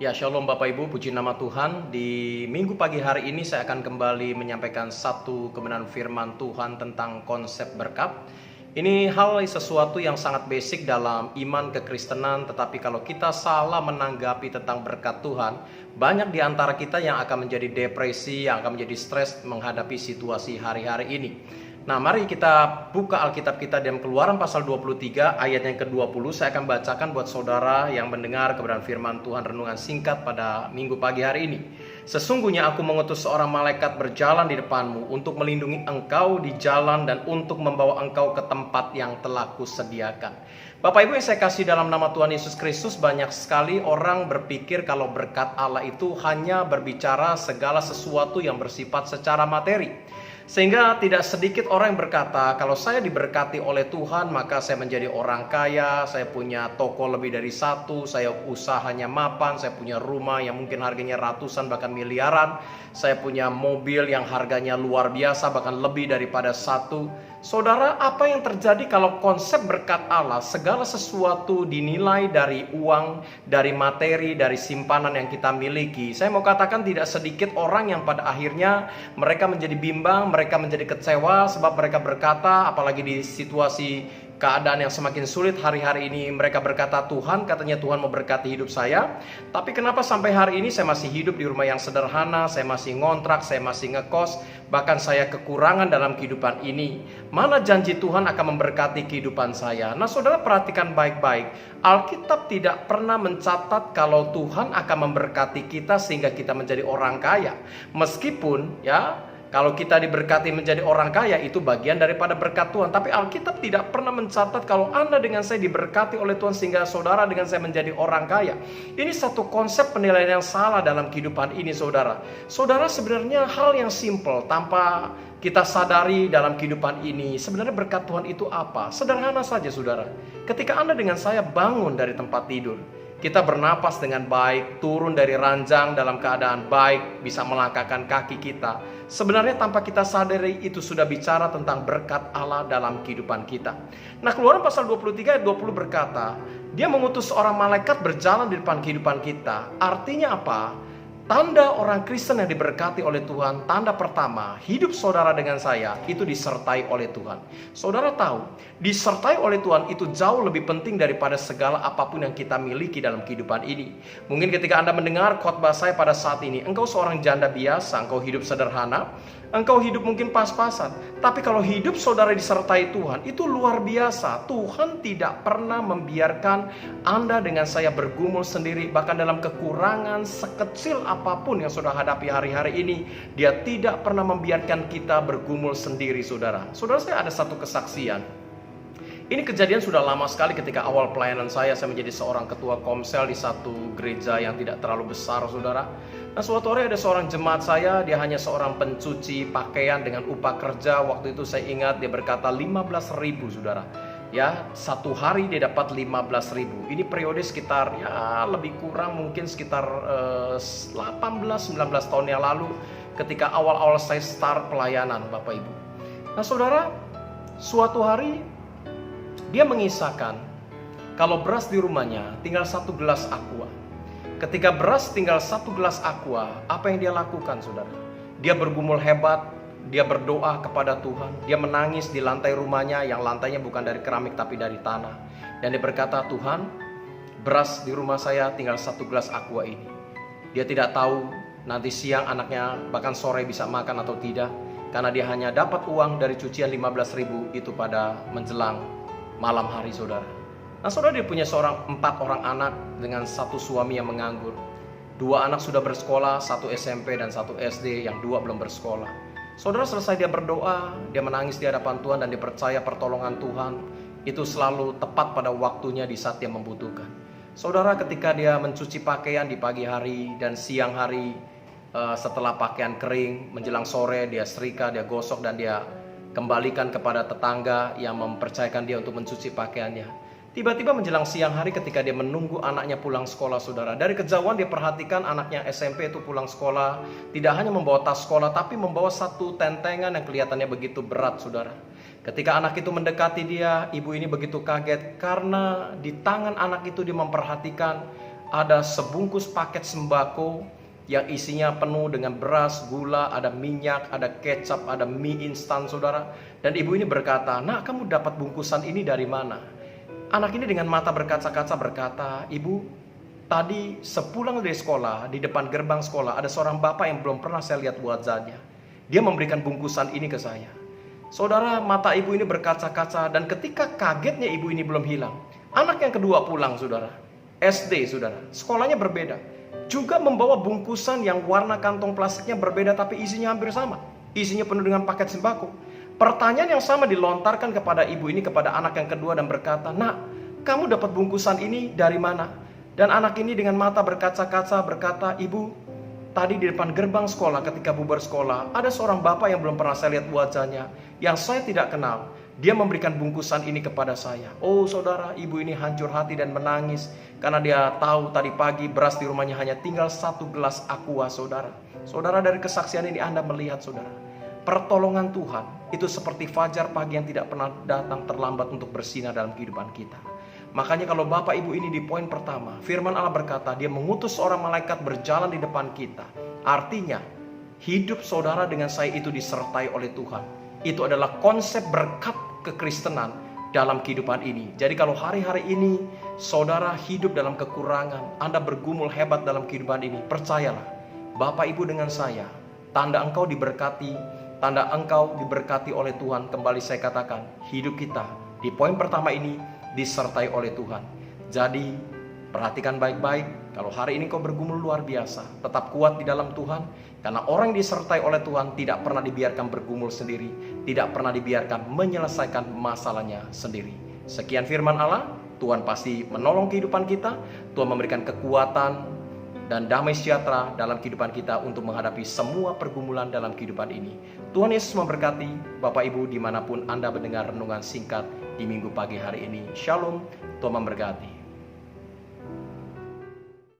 Ya, Shalom Bapak Ibu, puji nama Tuhan. Di minggu pagi hari ini saya akan kembali menyampaikan satu kebenaran firman Tuhan tentang konsep berkat. Ini sesuatu yang sangat basic dalam iman kekristenan, tetapi kalau kita salah menanggapi tentang berkat Tuhan, banyak di antara kita yang akan menjadi depresi, yang akan menjadi stres menghadapi situasi hari-hari ini. Nah, mari kita buka Alkitab kita dalam Keluaran pasal 23 ayat yang ke-20. Saya akan bacakan buat saudara yang mendengar kebenaran firman Tuhan renungan singkat pada minggu pagi hari ini. Sesungguhnya aku mengutus seorang malaikat berjalan di depanmu untuk melindungi engkau di jalan dan untuk membawa engkau ke tempat yang telah kusediakan. Bapak Ibu yang saya kasih dalam nama Tuhan Yesus Kristus, banyak sekali orang berpikir kalau berkat Allah itu hanya berbicara segala sesuatu yang bersifat secara materi. Sehingga tidak sedikit orang yang berkata, kalau saya diberkati oleh Tuhan maka saya menjadi orang kaya, saya punya toko lebih dari satu, saya usahanya mapan, saya punya rumah yang mungkin harganya ratusan bahkan miliaran, saya punya mobil yang harganya luar biasa bahkan lebih daripada satu. Saudara, apa yang terjadi kalau konsep berkat Allah, segala sesuatu dinilai dari uang, dari materi, dari simpanan yang kita miliki? Saya mau katakan tidak sedikit orang yang pada akhirnya mereka menjadi bimbang, mereka menjadi kecewa sebab mereka berkata, apalagi di situasi keadaan yang semakin sulit hari-hari ini, mereka berkata, Tuhan, katanya Tuhan memberkati hidup saya, tapi kenapa sampai hari ini saya masih hidup di rumah yang sederhana, saya masih ngontrak, saya masih ngekos, bahkan saya kekurangan dalam kehidupan ini. Mana janji Tuhan akan memberkati kehidupan saya? Nah, saudara perhatikan baik-baik. Alkitab tidak pernah mencatat kalau Tuhan akan memberkati kita sehingga kita menjadi orang kaya. Meskipun kalau kita diberkati menjadi orang kaya itu bagian daripada berkat Tuhan. Tapi Alkitab tidak pernah mencatat kalau Anda dengan saya diberkati oleh Tuhan sehingga saudara dengan saya menjadi orang kaya. Ini satu konsep penilaian yang salah dalam kehidupan ini, saudara. Saudara, sebenarnya hal yang simple tanpa kita sadari dalam kehidupan ini, sebenarnya berkat Tuhan itu apa? Sederhana saja, saudara. Ketika Anda dengan saya bangun dari tempat tidur, kita bernapas dengan baik, turun dari ranjang dalam keadaan baik, bisa melangkahkan kaki kita. Sebenarnya tanpa kita sadari itu sudah bicara tentang berkat Allah dalam kehidupan kita. Nah, Keluaran pasal 23 ayat 20 berkata, Dia mengutus seorang malaikat berjalan di depan kehidupan kita. Artinya apa? Tanda orang Kristen yang diberkati oleh Tuhan, tanda pertama, hidup saudara dengan saya itu disertai oleh Tuhan. Saudara tahu, disertai oleh Tuhan itu jauh lebih penting daripada segala apapun yang kita miliki dalam kehidupan ini. Mungkin ketika Anda mendengar khotbah saya pada saat ini, engkau seorang janda biasa, engkau hidup sederhana, engkau hidup mungkin pas-pasan. Tapi kalau hidup saudara disertai Tuhan, itu luar biasa. Tuhan tidak pernah membiarkan Anda dengan saya bergumul sendiri. Bahkan dalam kekurangan sekecil apapun yang saudara hadapi hari-hari ini, Dia tidak pernah membiarkan kita bergumul sendiri, saudara. Saudara, saya ada satu kesaksian. Ini kejadian sudah lama sekali ketika awal pelayanan saya menjadi seorang ketua komsel di satu gereja yang tidak terlalu besar, saudara. Nah, suatu hari ada seorang jemaat saya, dia hanya seorang pencuci pakaian dengan upah kerja. Waktu itu saya ingat dia berkata 15.000, saudara. Ya, satu hari dia dapat 15.000. Ini periode sekitar lebih kurang mungkin sekitar 18-19 tahun yang lalu ketika awal-awal saya start pelayanan, Bapak Ibu. Nah, saudara, suatu hari dia mengisahkan kalau beras di rumahnya tinggal 1 gelas aqua. Ketika beras tinggal 1 gelas aqua, apa yang dia lakukan, saudara? Dia bergumul hebat, dia berdoa kepada Tuhan, dia menangis di lantai rumahnya yang lantainya bukan dari keramik tapi dari tanah. Dan dia berkata, Tuhan, beras di rumah saya tinggal 1 gelas aqua ini. Dia tidak tahu nanti siang anaknya bahkan sore bisa makan atau tidak, karena dia hanya dapat uang dari cucian 15.000 itu pada menjelang malam hari, saudara. Nah, saudara, dia punya 4 orang anak dengan 1 suami yang menganggur. 2 anak sudah bersekolah, 1 SMP dan 1 SD, yang 2 belum bersekolah. Saudara, selesai dia berdoa, dia menangis di hadapan Tuhan dan dia percaya pertolongan Tuhan itu selalu tepat pada waktunya di saat dia membutuhkan. Saudara, ketika dia mencuci pakaian di pagi hari dan siang hari, setelah pakaian kering, menjelang sore dia setrika, dia gosok dan dia kembalikan kepada tetangga yang mempercayakan dia untuk mencuci pakaiannya. Tiba-tiba menjelang siang hari ketika dia menunggu anaknya pulang sekolah, saudara, dari kejauhan dia perhatikan anaknya SMP itu pulang sekolah, tidak hanya membawa tas sekolah tapi membawa satu tentengan yang kelihatannya begitu berat, saudara. Ketika anak itu mendekati dia, ibu ini begitu kaget karena di tangan anak itu dia memperhatikan ada sebungkus paket sembako yang isinya penuh dengan beras, gula, ada minyak, ada kecap, ada mie instan, saudara. Dan ibu ini berkata, "Nak, kamu dapat bungkusan ini dari mana?" Anak ini dengan mata berkaca-kaca berkata, "Ibu, tadi sepulang dari sekolah, di depan gerbang sekolah, ada seorang bapak yang belum pernah saya lihat wajahnya. Dia memberikan bungkusan ini ke saya." Saudara, mata ibu ini berkaca-kaca, dan ketika kagetnya ibu ini belum hilang, anak yang kedua pulang, saudara. SD, saudara. Sekolahnya berbeda. Juga membawa bungkusan yang warna kantong plastiknya berbeda, tapi isinya hampir sama. Isinya penuh dengan paket sembako. Pertanyaan yang sama dilontarkan kepada ibu ini, kepada anak yang kedua, dan berkata, "Nak, kamu dapat bungkusan ini dari mana?" Dan anak ini dengan mata berkaca-kaca berkata, "Ibu, tadi di depan gerbang sekolah ketika bubar sekolah, ada seorang bapak yang belum pernah saya lihat wajahnya, yang saya tidak kenal. Dia memberikan bungkusan ini kepada saya." Oh saudara, ibu ini hancur hati dan menangis karena dia tahu tadi pagi beras di rumahnya hanya tinggal 1 gelas aqua, saudara. Saudara, dari kesaksian ini Anda melihat, saudara, pertolongan Tuhan itu seperti fajar pagi yang tidak pernah datang terlambat untuk bersinar dalam kehidupan kita. Makanya kalau Bapak Ibu ini di poin pertama, firman Allah berkata, Dia mengutus seorang malaikat berjalan di depan kita. Artinya, hidup saudara dengan saya itu disertai oleh Tuhan. Itu adalah konsep berkat kekristenan dalam kehidupan ini. Jadi kalau hari-hari ini saudara hidup dalam kekurangan, Anda bergumul hebat dalam kehidupan ini, percayalah, Bapak Ibu dengan saya, tanda engkau diberkati, tanda engkau diberkati oleh Tuhan. Kembali saya katakan, hidup kita di poin pertama ini disertai oleh Tuhan. Jadi perhatikan baik-baik. Kalau hari ini kau bergumul luar biasa, tetap kuat di dalam Tuhan. Karena orang yang disertai oleh Tuhan tidak pernah dibiarkan bergumul sendiri, tidak pernah dibiarkan menyelesaikan masalahnya sendiri. Sekian firman Allah. Tuhan pasti menolong kehidupan kita. Tuhan memberikan kekuatan dan damai sejahtera dalam kehidupan kita untuk menghadapi semua pergumulan dalam kehidupan ini. Tuhan Yesus memberkati Bapak Ibu dimanapun Anda mendengar renungan singkat di minggu pagi hari ini. Shalom, Tuhan memberkati.